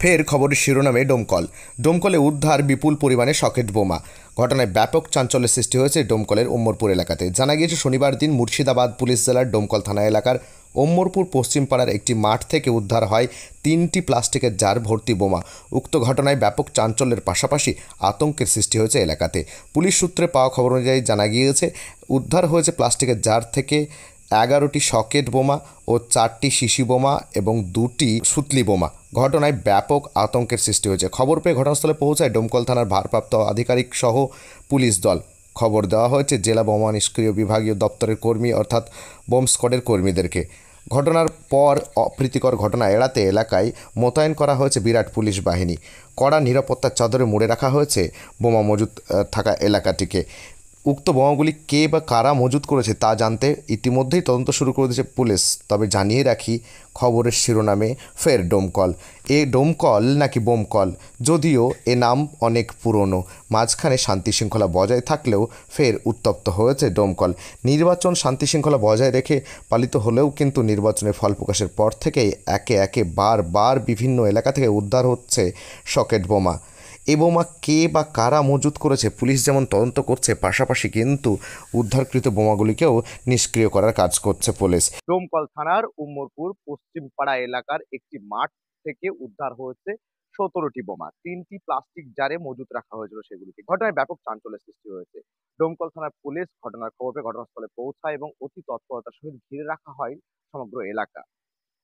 ফের খবরের শিরোনামে ডোমকলে উদ্ধার বিপুল পরিমাণে সকেট বোমা। ঘটনায় ব্যাপক চাঞ্চল্যের সৃষ্টি হয়েছে ডোমকলের ওম্মরপুর এলাকাতে। জানা গিয়েছে শনিবার দিন মুর্শিদাবাদ পুলিশ জেলার ডোমকল থানা এলাকার ওম্মরপুর পশ্চিম পাড়ার একটি মাঠ থেকে উদ্ধার হয় 3টি প্লাস্টিকের জার ভর্তি বোমা। উক্ত ঘটনায় ব্যাপক চাঞ্চল্যের পাশাপাশি আতঙ্কের সৃষ্টি হয়েছে এলাকাতে। পুলিশ সূত্রে পাওয়া খবর অনুযায়ী জানা গিয়েছে উদ্ধার হয়েছে প্লাস্টিকের জার থেকে 11টি সকেট বোমা ও 4টি শিশি বোমা এবং 2টি সুতলি বোমা। ঘটনায় ব্যাপক আতঙ্কের সৃষ্টি হয়েছে। খবর পেয়ে ঘটনাস্থলে পৌঁছায় ডোমকল থানার ভারপ্রাপ্ত আধিকারিক সহ পুলিশ দল। খবর দেওয়া হয়েছে জেলা বোমা নিষ্ক্রিয় বিভাগীয় দপ্তরের কর্মী অর্থাৎ বোম স্কোয়াডের কর্মীদেরকে। ঘটনার পর অপ্রীতিকর ঘটনা এড়াতে এলাকায় মোতায়েন করা হয়েছে বিরাট পুলিশ বাহিনী। কড়া নিরাপত্তার চাদরে মুড়ে রাখা হয়েছে বোমা মজুত থাকা এলাকাটিকে। উক্ত বোমাগুলি কে বা কারা মজুত করেছে তা জানতে ইতিমধ্যেই তদন্ত শুরু করে দিয়েছে পুলিশ। তবে জানিয়ে রাখি, খবরের শিরোনামে ফের ডোমকল। এ ডোমকল নাকি বোমকল, যদিও এ নাম অনেক পুরনো। মাঝখানে শান্তিশৃঙ্খলা বজায় থাকলেও ফের উত্তপ্ত হয়েছে ডোমকল। নির্বাচন শান্তিশৃঙ্খলা বজায় রেখে পালিত হলেও কিন্তু নির্বাচনের ফল প্রকাশের পর থেকেই একে একে বারবার বিভিন্ন এলাকা থেকে উদ্ধার হচ্ছে সকেট বোমা। এ বোমা কে বা কারা মজুত করেছে পুলিশ যেমন তদন্ত করছে, পাশাপাশি কিন্তু উদ্ধারকৃত বোমাগুলিকেও নিষ্ক্রিয় করার কাজ করছে পুলিশ। ডোমকল থানার উম্মরপুর পশ্চিম পাড়া এলাকার একটি মাঠ থেকে উদ্ধার হয়েছে 17টি বোমা। 3টি প্লাস্টিক জারে মজুত রাখা হয়েছিল সেগুলিকে। ঘটনায় ব্যাপক চাঞ্চল্যের সৃষ্টি হয়েছে। ডোমকল থানার পুলিশ ঘটনার খবর পেয়ে ঘটনাস্থলে পৌঁছায় এবং অতি তৎপরতার সহিত ঘিরে রাখা হয় সমগ্র এলাকা।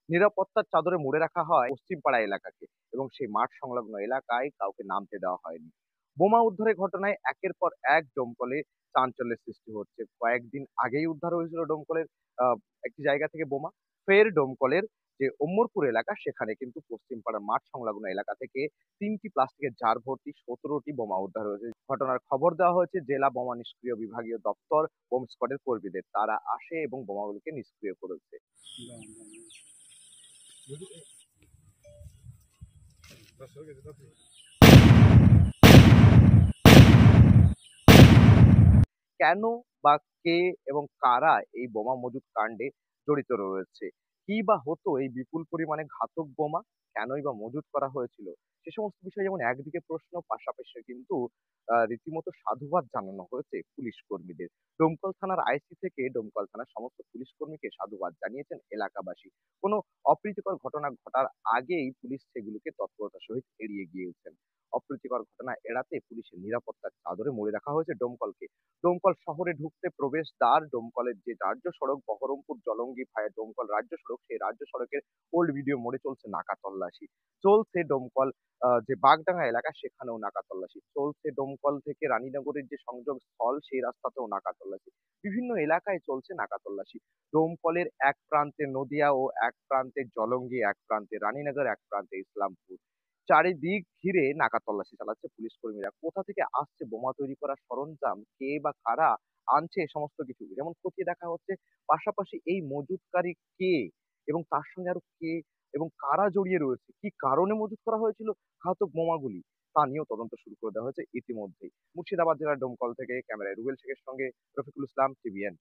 নিরাপত্তার চাদরে মুড়ে রাখা হয় পশ্চিম পাড়া এলাকাকে এবং সেই মাঠ সংলগ্ন এলাকায় কাউকে নামতে দেওয়া হয়নি। বোমা উদ্ধারের ঘটনায় একের পর এক ডোমকলে চাঞ্চল্যের সৃষ্টি হচ্ছে। কয়েকদিন আগেই উদ্ধার হয়েছিল ডোমকলের আহ, একটি জায়গা থেকে বোমা। ফের ডোমকলের যে ওম্মরপুর এলাকা সেখানে কিন্তু পশ্চিম পাড়ার মাঠ সংলগ্ন এলাকা থেকে 3টি প্লাস্টিকের জার ভর্তি 17টি বোমা উদ্ধার হয়েছে। ঘটনার খবর দেওয়া হয়েছে জেলা বোমা নিষ্ক্রিয় বিভাগীয় দপ্তর বোম স্কোয়াডের কর্মীদের। তারা আসে এবং বোমাগুলিকে নিষ্ক্রিয় করেছে। কেন বা কে এবং কারা এই বোমা মজুত কাণ্ডে জড়িত রয়েছে, কি বা হতো এই বিপুল পরিমাণে ঘাতক বোমা, কেনই বা মজুত করা হয়েছিল, সে সমস্ত বিষয়ে যেমন একদিকে প্রশ্ন, পাশাপাশি কিন্তু রীতিমতো সাধুবাদ জানানো হয়েছে পুলিশ কর্মীদের। ডোমকল থানার আইসি থেকে ডোমকল থানার সমস্ত পুলিশ কর্মীকে সাধুবাদ জানিয়েছেন এলাকাবাসী। কোনো অপ্রীতিকর ঘটনা ঘটার আগেই পুলিশ সেগুলোকে তৎপরতার সহিত এড়িয়ে গিয়েছেন। অপ্রীতিকর ঘটনা এড়াতে পুলিশের নিরাপত্তার চাদরে মুড়ে রাখা হয়েছে ডোমকলকে। ডোমকল শহরে ঢুকতে প্রবেশদ্বার ডোমকলের যে রাজ্য সড়ক বহরমপুর জলঙ্গি ভায়া ডোমকল রাজ্য সড়ক, সেই রাজ্য সড়কের ওল্ড ভিডিও মোড়ে চলছে নাকা তল্লাশি। চলছে ডোমকল যে বাগডাঙ্গা এলাকা সেখানেও নাকা তল্লাশি চলছে। ডোমকল থেকে রানীনগরের যে সংযোগ স্থল সেই রাস্তাতেও নাকা তল্লাশি। বিভিন্ন এলাকায় চলছে নাকা তল্লাশি। ডোমকলের এক প্রান্তে নদিয়া ও এক প্রান্তে জলঙ্গি, এক প্রান্তে রানীনগর, এক প্রান্তে ইসলামপুর। চারিদিক ঘিরে নাকা তল্লাশি চালাচ্ছে পুলিশ কর্মীরা। কোথা থেকে আসছে বোমা তৈরি করার সরঞ্জাম, কে বা কারা আনছে, এ সমস্ত কিছু যেমন খতিয়ে দেখা হচ্ছে। পাশাপাশি এই মজুতকারী কে এবং তার সঙ্গে আরো কে এবং কারা জড়িয়ে রয়েছে, কি কারণে মজুত করা হয়েছিল ঘাতক বোমাগুলি, তা নিয়েও তদন্ত শুরু করে দেওয়া হয়েছে ইতিমধ্যেই। মুর্শিদাবাদ জেলার ডোমকল থেকে ক্যামেরায় রুবেল শেখের সঙ্গে রফিকুল ইসলাম, টিভিএন।